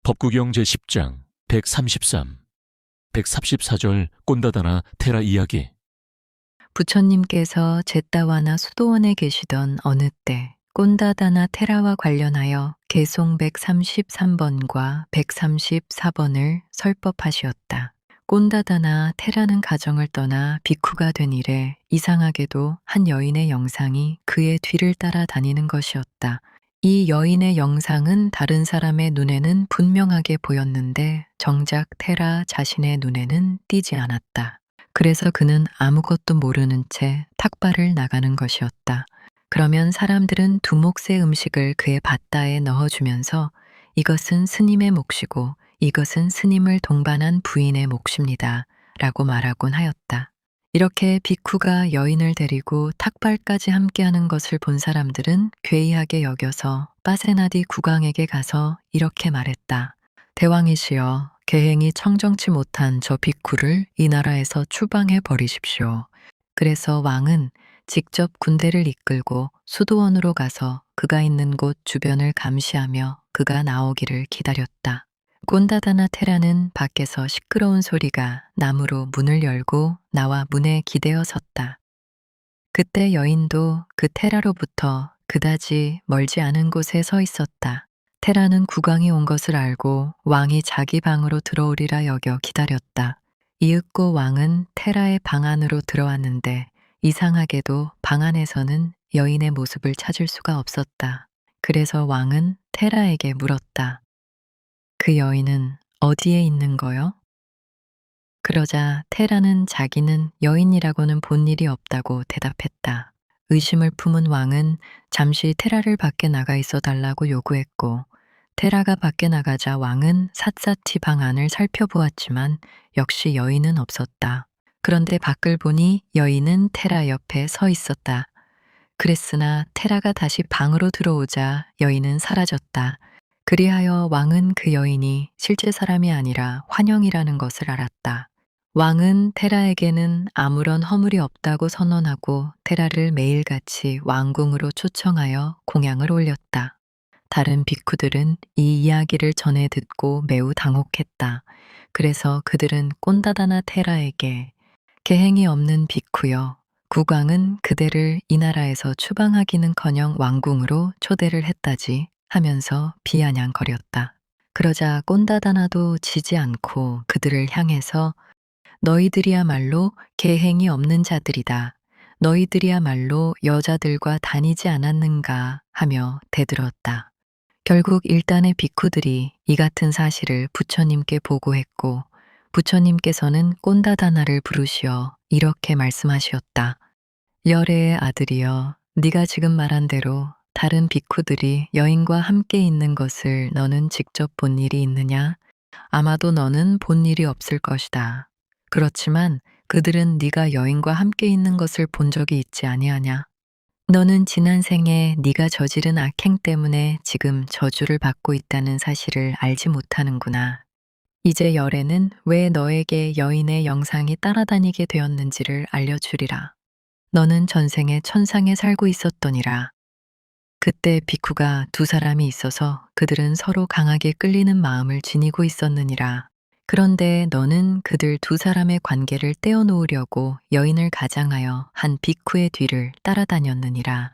법구경 제10장 133, 134절 꼰다다나 테라 이야기. 부처님께서 제따와나 수도원에 계시던 어느 때 꼰다다나 테라와 관련하여 개송 133번과 134번을 설법하시었다. 꼰다다나 테라는 가정을 떠나 비쿠가 된 이래 이상하게도 한 여인의 영상이 그의 뒤를 따라 다니는 것이었다. 이 여인의 영상은 다른 사람의 눈에는 분명하게 보였는데 정작 테라 자신의 눈에는 띄지 않았다. 그래서 그는 아무것도 모르는 채 탁발을 나가는 것이었다. 그러면 사람들은 두 몫의 음식을 그의 밭다에 넣어주면서 이것은 스님의 몫이고 이것은 스님을 동반한 부인의 몫입니다. 라고 말하곤 하였다. 이렇게 비쿠가 여인을 데리고 탁발까지 함께하는 것을 본 사람들은 괴이하게 여겨서 빠세나디 국왕에게 가서 이렇게 말했다. 대왕이시여, 계행이 청정치 못한 저 비쿠를 이 나라에서 추방해 버리십시오. 그래서 왕은 직접 군대를 이끌고 수도원으로 가서 그가 있는 곳 주변을 감시하며 그가 나오기를 기다렸다. 꼰다다나 테라는 밖에서 시끄러운 소리가 나무로 문을 열고 나와 문에 기대어 섰다. 그때 여인도 그 테라로부터 그다지 멀지 않은 곳에 서 있었다. 테라는 국왕이 온 것을 알고 왕이 자기 방으로 들어오리라 여겨 기다렸다. 이윽고 왕은 테라의 방 안으로 들어왔는데 이상하게도 방 안에서는 여인의 모습을 찾을 수가 없었다. 그래서 왕은 테라에게 물었다. 그 여인은 어디에 있는 거요? 그러자 테라는 자기는 여인이라고는 본 일이 없다고 대답했다. 의심을 품은 왕은 잠시 테라를 밖에 나가 있어 달라고 요구했고 테라가 밖에 나가자 왕은 샅샅이 방 안을 살펴보았지만 역시 여인은 없었다. 그런데 밖을 보니 여인은 테라 옆에 서 있었다. 그랬으나 테라가 다시 방으로 들어오자 여인은 사라졌다. 그리하여 왕은 그 여인이 실제 사람이 아니라 환영이라는 것을 알았다. 왕은 테라에게는 아무런 허물이 없다고 선언하고 테라를 매일같이 왕궁으로 초청하여 공양을 올렸다. 다른 비쿠들은 이 이야기를 전해 듣고 매우 당혹했다. 그래서 그들은 꼰다다나 테라에게 계행이 없는 비쿠여, 국왕은 그대를 이 나라에서 추방하기는커녕 왕궁으로 초대를 했다지 하면서 비아냥거렸다. 그러자 꼰다다나도 지지 않고 그들을 향해서 너희들이야말로 계행이 없는 자들이다. 너희들이야말로 여자들과 다니지 않았는가 하며 대들었다. 결국 일단의 비쿠들이 이 같은 사실을 부처님께 보고했고 부처님께서는 꼰다다나를 부르시어 이렇게 말씀하시었다. 열애의 아들이여, 네가 지금 말한 대로 다른 비쿠들이 여인과 함께 있는 것을 너는 직접 본 일이 있느냐? 아마도 너는 본 일이 없을 것이다. 그렇지만 그들은 네가 여인과 함께 있는 것을 본 적이 있지 아니하냐? 너는 지난 생에 네가 저지른 악행 때문에 지금 저주를 받고 있다는 사실을 알지 못하는구나. 이제 열애는 왜 너에게 여인의 영상이 따라다니게 되었는지를 알려주리라. 너는 전생에 천상에 살고 있었더니라. 그때 비쿠가 두 사람이 있어서 그들은 서로 강하게 끌리는 마음을 지니고 있었느니라. 그런데 너는 그들 두 사람의 관계를 떼어놓으려고 여인을 가장하여 한 비쿠의 뒤를 따라다녔느니라.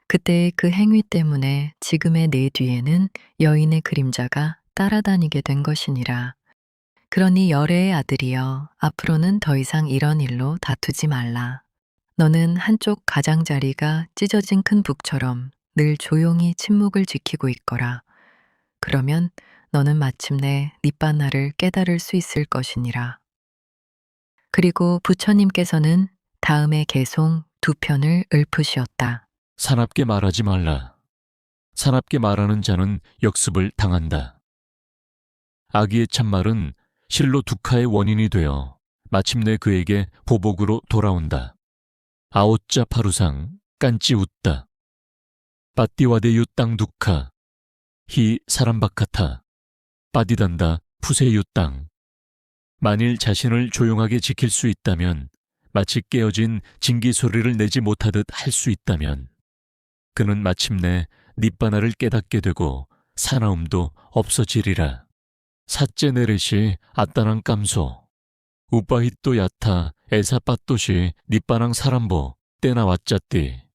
그때의 그 행위 때문에 지금의 내 뒤에는 여인의 그림자가 따라다니게 된 것이니라. 그러니 열애의 아들이여, 앞으로는 더 이상 이런 일로 다투지 말라. 너는 한쪽 가장자리가 찢어진 큰 북처럼 늘 조용히 침묵을 지키고 있거라. 그러면 너는 마침내 니빠나를 깨달을 수 있을 것이니라. 그리고 부처님께서는 다음에 개송 2편을 읊으시었다. 사납게 말하지 말라. 사납게 말하는 자는 역습을 당한다. 아기의 참말은 실로 두카의 원인이 되어 마침내 그에게 보복으로 돌아온다. 아오짜 파루상 깐찌 웃다. 빠띠와데유 땅 두카 히 사람바카타 빠디단다 푸세유 땅. 만일 자신을 조용하게 지킬 수 있다면, 마치 깨어진 징기 소리를 내지 못하듯 할 수 있다면 그는 마침내 니빠나를 깨닫게 되고 사나움도 없어지리라. 사째 내릇이 아따랑 깜소. 우빠힛도 야타 에사빠또시 니빠랑 사람보 때나 왔자띠.